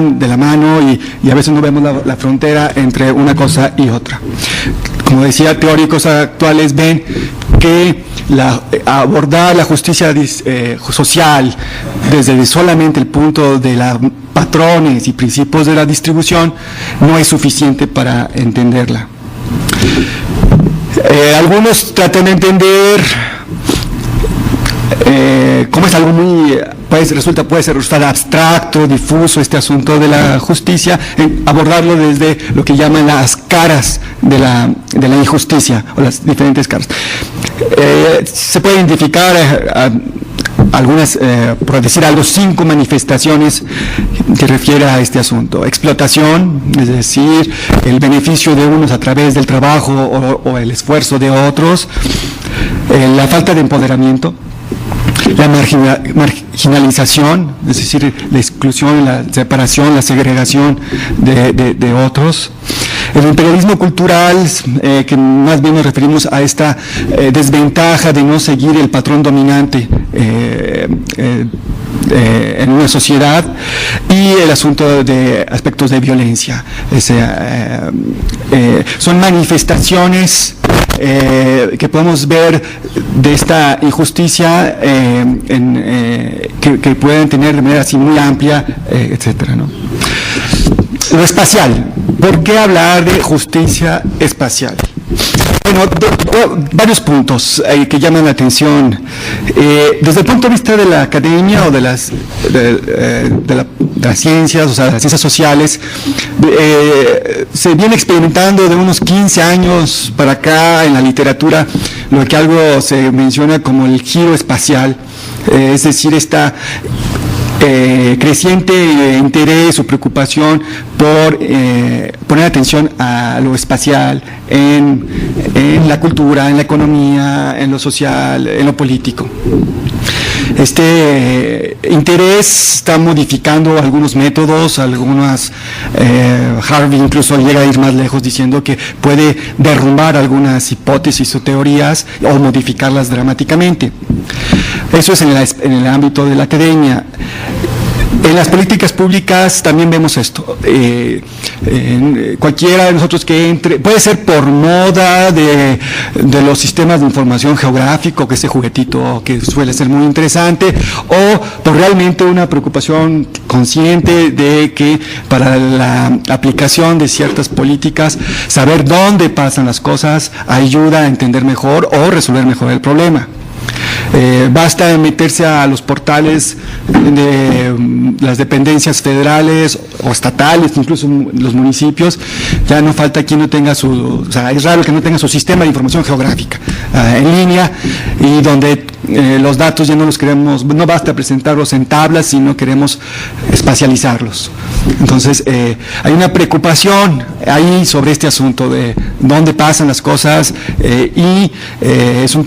van de la mano y a veces no vemos la frontera entre una cosa y otra. Como decía, teóricos actuales ven que abordar la justicia social desde solamente el punto de los patrones y principios de la distribución no es suficiente para entenderla. Algunos tratan de entender cómo es algo muy, puede resultar abstracto, difuso este asunto de la justicia, abordarlo desde lo que llaman las caras de la injusticia, o las diferentes caras. Se puede identificar algunas, por decir algo, 5 manifestaciones que refiere a este asunto. Explotación, es decir, el beneficio de unos a través del trabajo o el esfuerzo de otros. La falta de empoderamiento. La marginalización, es decir, la exclusión, la separación, la segregación de otros. El imperialismo cultural, que más bien nos referimos a esta desventaja de no seguir el patrón dominante en una sociedad, y el asunto de aspectos de violencia. Son manifestaciones que podemos ver de esta injusticia que pueden tener de manera así muy amplia, etcétera, ¿no? Lo espacial. ¿Por qué hablar de justicia espacial? Bueno, varios puntos que llaman la atención. Desde el punto de vista de la academia o de las ciencias, o sea, de las ciencias sociales, se viene experimentando de unos 15 años para acá en la literatura lo que algo se menciona como el giro espacial, es decir, esta creciente interés o preocupación por poner atención a lo espacial en la cultura, en la economía, en lo social, en lo político. Este interés está modificando algunos métodos, Harvey incluso llega a ir más lejos diciendo que puede derrumbar algunas hipótesis o teorías o modificarlas dramáticamente. Eso es en el ámbito de la academia. En las políticas públicas también vemos esto. Cualquiera de nosotros que entre, puede ser por moda de los sistemas de información geográfico, que ese juguetito que suele ser muy interesante, o por realmente una preocupación consciente de que para la aplicación de ciertas políticas, saber dónde pasan las cosas ayuda a entender mejor o resolver mejor el problema. Basta meterse a los portales de las dependencias federales o estatales, incluso los municipios, ya no falta quien no tenga es raro que no tenga su sistema de información geográfica en línea, y donde los datos ya no los queremos, no basta presentarlos en tablas, sino queremos espacializarlos. Entonces, hay una preocupación ahí sobre este asunto de dónde pasan las cosas, y es un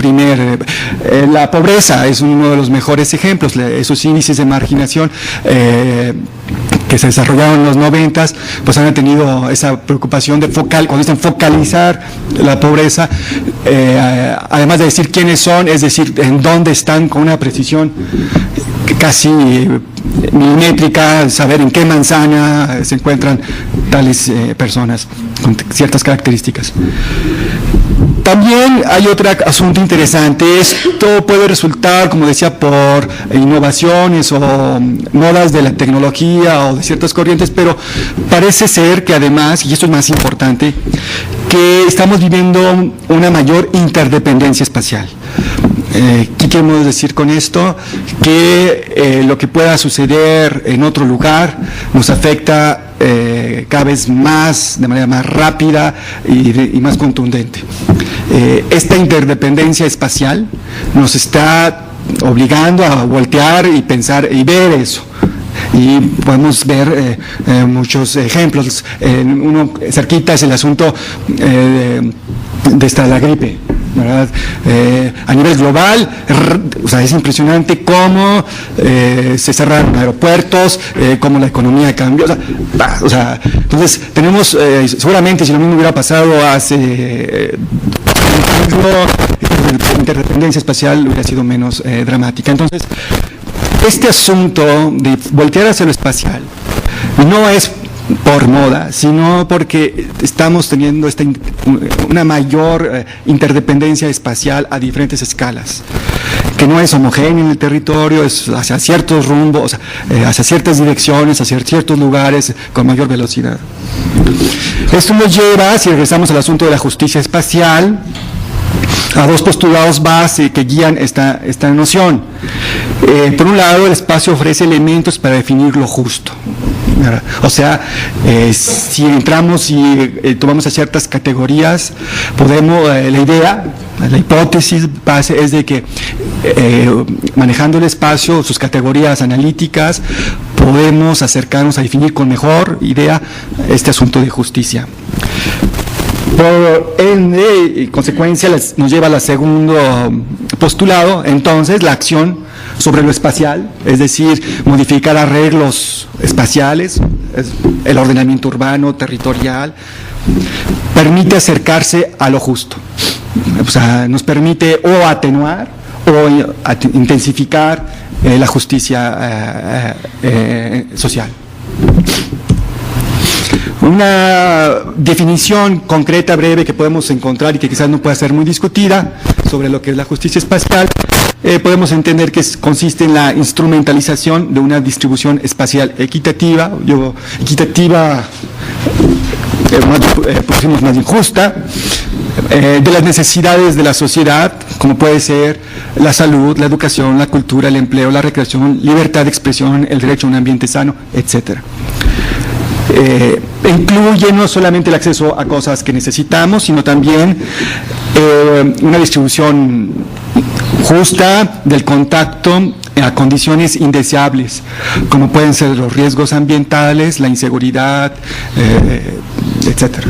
la pobreza es uno de los mejores ejemplos. Esos índices de marginación que se desarrollaron en los 90s, pues han tenido esa preocupación de cuando dicen focalizar la pobreza, además de decir quiénes son, es decir, en dónde están, con una precisión casi milimétrica, saber en qué manzana se encuentran tales personas con ciertas características. También hay otro asunto interesante. Esto puede resultar, como decía, por innovaciones o modas de la tecnología o de ciertas corrientes, pero parece ser que además, y esto es más importante, que estamos viviendo una mayor interdependencia espacial. ¿Qué queremos decir con esto? Que lo que pueda suceder en otro lugar nos afecta cada vez más, de manera más rápida y más contundente. Esta interdependencia espacial nos está obligando a voltear y pensar y ver eso. Y podemos ver muchos ejemplos. Uno cerquita es el asunto de la gripe, ¿verdad? A nivel global, es impresionante cómo se cerraron aeropuertos, cómo la economía cambió. Entonces tenemos, seguramente si lo mismo hubiera pasado hace la interdependencia espacial hubiera sido menos dramática. Entonces, este asunto de voltear hacia lo espacial no es por moda, sino porque estamos teniendo una mayor interdependencia espacial a diferentes escalas, que no es homogéneo en el territorio, es hacia ciertos rumbos, hacia ciertas direcciones, hacia ciertos lugares con mayor velocidad. Esto nos lleva, si regresamos al asunto de la justicia espacial, a dos postulados base que guían esta noción. Por un lado, el espacio ofrece elementos para definir lo justo. O sea, si entramos y tomamos a ciertas categorías, podemos, la hipótesis base es de que manejando el espacio, sus categorías analíticas, podemos acercarnos a definir con mejor idea este asunto de justicia. Por ende, consecuencia, nos lleva al segundo postulado, entonces, la acción sobre lo espacial, es decir, modificar arreglos espaciales, el ordenamiento urbano, territorial, permite acercarse a lo justo. O sea, nos permite o atenuar o intensificar la justicia social. Una definición concreta, breve, que podemos encontrar y que quizás no pueda ser muy discutida sobre lo que es la justicia espacial, podemos entender que consiste en la instrumentalización de una distribución espacial equitativa, pusimos más injusta, de las necesidades de la sociedad, como puede ser la salud, la educación, la cultura, el empleo, la recreación, libertad de expresión, el derecho a un ambiente sano, etcétera. Incluye no solamente el acceso a cosas que necesitamos, sino también una distribución justa del contacto a condiciones indeseables, como pueden ser los riesgos ambientales, la inseguridad, etcétera.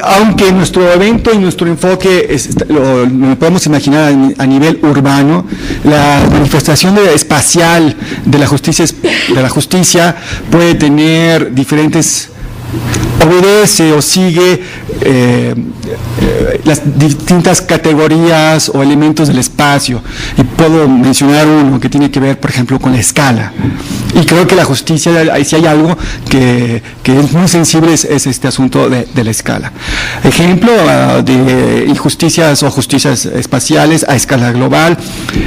Aunque nuestro evento y nuestro enfoque lo podemos imaginar a nivel urbano, la manifestación espacial de la justicia puede tener diferentes, obedece o sigue las distintas categorías o elementos del espacio, y puedo mencionar uno que tiene que ver, por ejemplo, con la escala, y creo que la justicia, si hay algo que es muy sensible, es este asunto de la escala. Ejemplo de injusticias o justicias espaciales a escala global,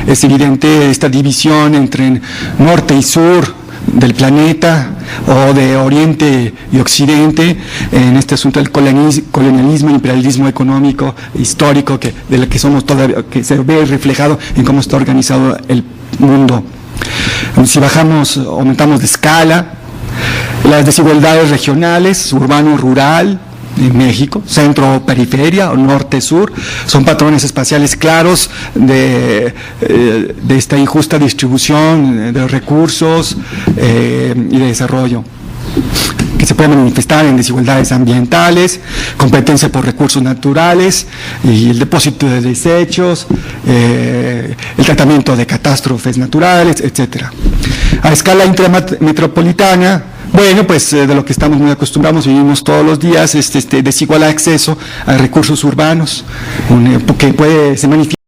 es evidente esta división entre norte y sur del planeta, o de Oriente y Occidente, en este asunto del colonialismo, imperialismo económico, histórico, de lo que somos todavía, que se ve reflejado en cómo está organizado el mundo. Si aumentamos de escala, las desigualdades regionales, urbano-rural, en México, centro-periferia o norte-sur, son patrones espaciales claros de esta injusta distribución de recursos y de desarrollo, que se puede manifestar en desigualdades ambientales, competencia por recursos naturales y el depósito de desechos, el tratamiento de catástrofes naturales, etcétera. A escala intrametropolitana, bueno, pues de lo que estamos muy acostumbrados, vivimos todos los días, desigual acceso a recursos urbanos, que se manifiesta